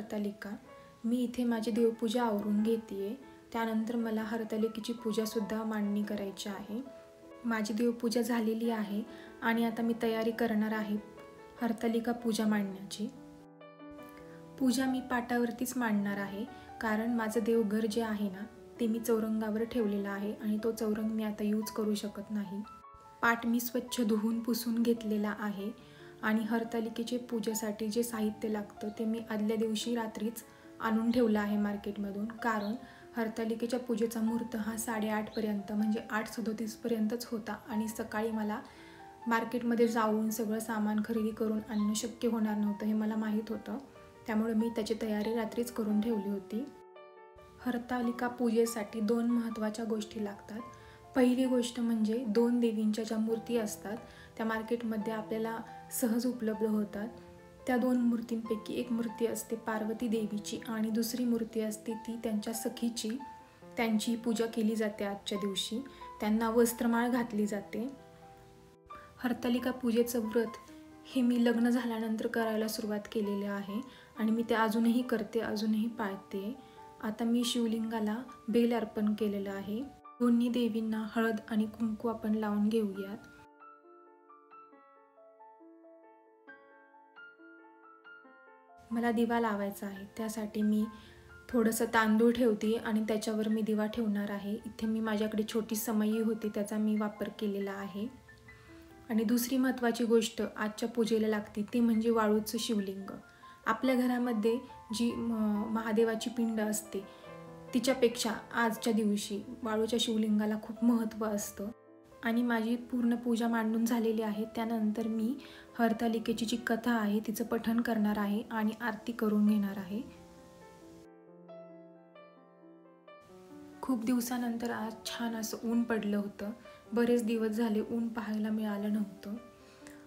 हरतालिका। मी इथे माझी देवपूजा आवरून घेते, त्यानंतर मला हरतालिकेची पूजासुद्धा मांडणी करायची आहे। माझी देवपूजा झालेली आहे आणि आता मी तयारी करणार आहे हरतालिका पूजा मांडण्याची। पूजा मी पाटावरतीच मांडणार आहे, कारण माझं देवघर जे आहे ना ते मी चौरंगावर ठेवलेलं आहे आणि तो चौरंग मी आता यूज करू शकत नाही। पाट मी स्वच्छ धुवून पुसून घेतलेला आहे आणि हरतालिकेच्या पूजेसाठी जे साहित्य लागतं ते मी आदल्या दिवशी रात्रीच आणून ठेवलं आहे मार्केटमधून, कारण हरतालिकेच्या पूजेचा मुहूर्त हा 8:30 पर्यंत म्हणजे 8:37 पर्यंतच होता आणि सकाळी मला मार्केटमध्ये जाऊन सगळं सामान खरेदी करून आणणं शक्य होणार नव्हतं, हे मला माहीत होतं। त्यामुळे मी त्याची तयारी रात्रीच करून ठेवली होती। हरतालिका पूजेसाठी 2 महत्त्वाच्या गोष्टी लागतात। पहिली गोष्ट म्हणजे 2 देवींच्या ज्या मूर्ती असतात त्या मार्केटमध्ये आपल्याला सहज उपलब्ध होतात। त्या 2 मूर्तींपैकी एक मूर्ती असते पार्वती देवीची आणि दुसरी मूर्ती असते ती त्यांच्या सखीची। त्यांची पूजा केली जाते आजच्या दिवशी, त्यांना वस्त्रमाळ घातली जाते। हरतालिका पूजेचं व्रत हे मी लग्न झाल्यानंतर करायला सुरुवात केलेली आहे आणि मी ते अजूनही करते, अजूनही पाळते। आता मी शिवलिंगाला बेल अर्पण केलेलं आहे। दोन्ही देवींना हळद आणि कुंकू आपण लावून घेऊयात। मला दिवा लावायचा आहे, त्यासाठी मी थोडंसं तांदूळ ठेवते आणि त्याच्यावर मी दिवा ठेवणार आहे। इथे मी माझ्याकडे छोटी समई होती त्याचा मी वापर केलेला आहे। आणि दुसरी महत्त्वाची गोष्ट आजच्या पूजेला लागते ती म्हणजे वाळूचं शिवलिंग। आपल्या घरामध्ये जी महादेवाची पिंड असते तिच्यापेक्षा आजच्या दिवशी वाळूच्या शिवलिंगाला खूप महत्त्व असतं। आणि माझी पूर्ण पूजा मांडून झालेली आहे, त्यानंतर मी हरतालिकेची जी कथा आहे तिचं पठण करणार आहे आणि आरती करून घेणार आहे। खूप दिवसानंतर आज छान असं ऊन पडलं होतं, बरेच दिवस झाले ऊन पाहायला मिळालं नव्हतं।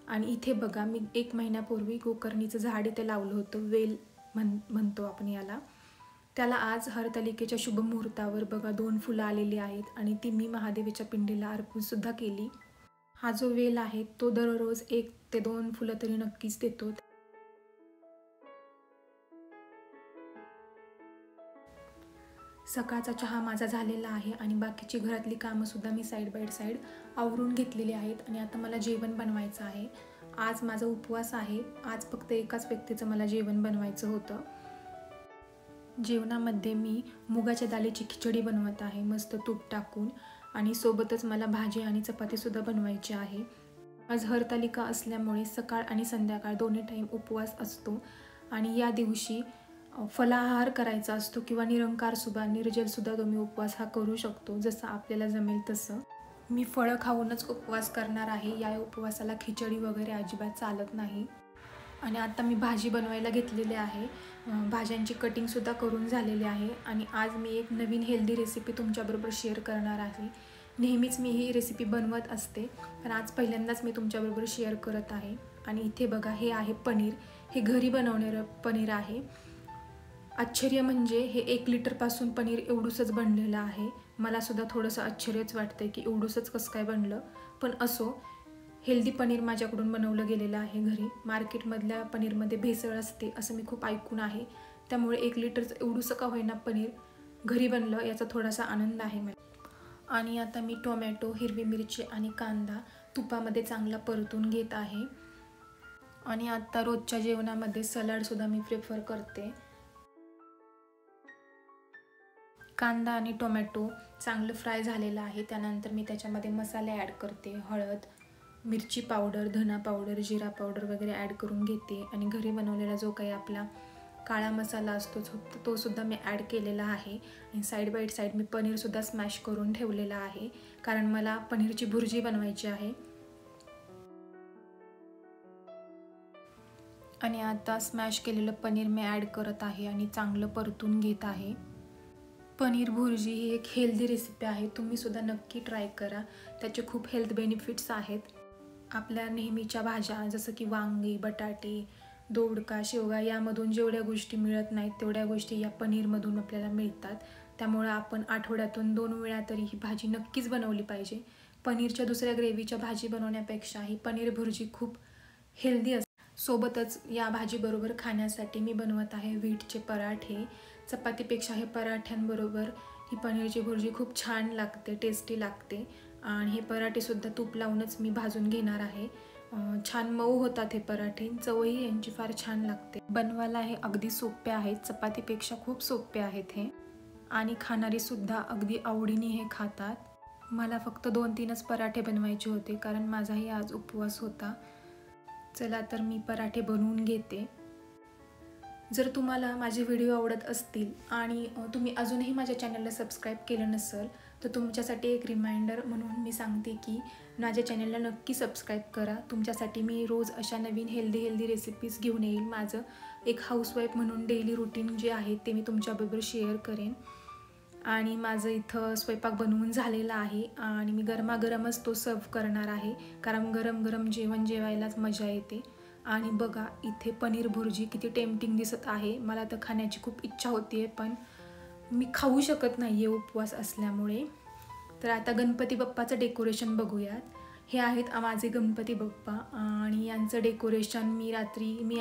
आणि इथे बघा मी 1 महिन्यापूर्वी गोकर्णीचं झाड इथे लावलं होतं, वेल म्हणतो आपण याला। त्याला आज हरतालिकेच्या शुभ मुहूर्तावर बघा 2 फुलं आलेली आहेत आणि ती मी महादेवाच्या पिंडीला अर्पण सुद्धा केली। हा जो वेल आहे तो दररोज 1 ते 2 फुलं तरी नक्कीच देतो। सकाळचा चहा माझा झालेला आहे आणि बाकीची घरातली कामं सुद्धा मी साईड बाय साईड आवरून घेतलेली आहेत आणि आता मला जेवण बनवायचं आहे। आज माझा उपवास आहे, आज फक्त एकाच व्यक्तीचं मला जेवण बनवायचं होतं। जेवणामध्ये मी मुगाच्या डाळीची खिचडी बनवत आहे मस्त तूप टाकून, आणि सोबतच मला भाजी आणि चपाती सुद्धा बनवायची आहे। आज हरतालिका असल्यामुळे सकाळ आणि संध्याकाळ दोन्ही टाईम उपवास असतो आणि या दिवशी फलाहार करायचा असतो किंवा निरंकार सुद्धा निर्जल सुद्धा तुम्ही उपवास हा करू शकतो, जसं आपल्याला जमेल तसं। मी फळं खाऊनच उपवास करणार आहे, या उपवासाला खिचडी वगैरे अजिबात चालत नाही। आणि आता मी भाजी बनवायला घेतलेली आहे, भाज्यांची कटिंग सुद्धा करून झालेली आहे आणि आज मी एक नवीन हेल्दी रेसिपी तुमच्याबरोबर शेअर करणार आहे। नेहमीच मी ही रेसिपी बनवत असते, पण आज पहिल्यांदाच मी तुमच्याबरोबर शेअर करत आहे। आणि इथे बघा हे आहे पनीर, हे घरी बनवणारं पनीर आहे। आश्चर्य म्हणजे हे 1 लिटरपासून पनीर एवढूसच बनलेलं आहे। मला सुद्धा थोडंसं आश्चर्यच वाटतंय की एवढूसच कसं काय बनलं, पण असो, हेल्दी पनीर माझ्याकडून बनवलं गेलेलं आहे घरी। मार्केटमधल्या पनीरमध्ये भेसळ असते असं मी खूप ऐकून आहे, त्यामुळे 1 लिटरचं एवढूसं का होईना पनीर घरी बनलं याचा थोडासा आनंद आहे मला। आणि आता मी टोमॅटो, हिरवी मिरची आणि कांदा तुपामध्ये चांगला परतून घेत आहे। आणि आता रोजच्या जेवणामध्ये सलाडसुद्धा मी प्रेफर करते। कांदा आणि टोमॅटो चांगलं फ्राय झालेलं आहे, त्यानंतर मी त्याच्यामध्ये मसाले ॲड करते। हळद, मिरची पावडर, धना पावडर, जिरा पावडर वगैरे ॲड करून घेते आणि घरी बनवलेला जो काही आपला काळा मसाला असतो तो सुद्धा मी ॲड केलेला आहे। आणि साईड बाय साईड मी पनीरसुद्धा स्मॅश करून ठेवलेला आहे, कारण मला पनीरची भुर्जी बनवायची आहे। आणि आता स्मॅश केलेलं पनीर मी ॲड करत आहे आणि चांगलं परतून घेत आहे। पनीर भुर्जी ही एक हेल्दी रेसिपी आहे, तुम्ही सुद्धा नक्की ट्राय करा, त्याचे खूप हेल्थ बेनिफिट्स आहेत। आपल्या नेहमीच्या भाज्या जसं की वांगी, बटाटे, दोडका, शेवगा यामधून जेवढ्या गोष्टी मिळत नाहीत तेवढ्या गोष्टी या पनीरमधून आपल्याला मिळतात, त्यामुळे आपण आठवड्यातून 2 वेळा तरी ही भाजी नक्कीच बनवली पाहिजे। पनीरच्या दुसऱ्या ग्रेव्हीच्या भाजी बनवण्यापेक्षा ही पनीर भुर्जी खूप हेल्दी असते। सोबतच या भाजीबरोबर खाण्यासाठी मी बनवत आहे व्हीटचे पराठे. चपातीपेक्षा हे पराठ्यांबरोबर ही पनीरची भुर्जी खूप छान लागते, टेस्टी लागते. आणि हे पराठेसुद्धा तूप लावूनच मी भाजून घेणार आहे. छान मऊ होतात हे पराठे, चवही यांची फार छान लागते. बनवायला हे अगदी सोपे आहेत, चपातीपेक्षा खूप सोपे आहेत हे. आणि खाणारीसुद्धा अगदी आवडीने हे खातात. मला फक्त 2-3च पराठे बनवायचे होते कारण माझाही आज उपवास होता. चला तर मी पराठे बनवून घेते. जर तुम्हाला माझे व्हिडिओ आवडत असतील आणि तुम्ही अजूनही माझ्या चॅनलला सबस्क्राईब केलं नसेल तर तुमच्यासाठी एक रिमाइंडर म्हणून मी सांगते की माझ्या चॅनलला नक्की सबस्क्राईब करा. तुमच्यासाठी मी रोज अशा नवीन हेल्दी रेसिपीज घेऊन येईल. माझं एक हाऊसवाईफ म्हणून डेली रुटीन जे आहे ते मी तुमच्याबरोबर शेअर करेन. आणि माझं इथं स्वयंपाक बनवून झालेला आहे आणि मी गरमागरमच तो सर्व करणार आहे कारण गरम गरम जेवण जेवायलाच मजा येते. आणि बघा इथे पनीर भुर्जी किती टेम्पटिंग दिसत आहे. मला तर खाण्याची खूप इच्छा होती आहे पण मी खाऊ शकत नाही आहे उपवास असल्यामुळे. तर आता गणपती बाप्पाचं डेकोरेशन बघूयात. हे आहेत माझे गणपती बाप्पा आणि यांचं डेकोरेशन मी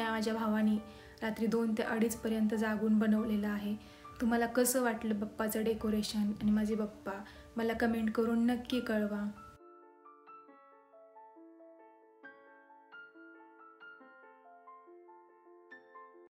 माझ्या भावाने रात्री 2 ते 2:30 जागून बनवलेलं आहे. तुम्हाला कसं वाटलं बाप्पाचं डेकोरेशन आणि माझे बाप्पा मला कमेंट करून नक्की कळवा.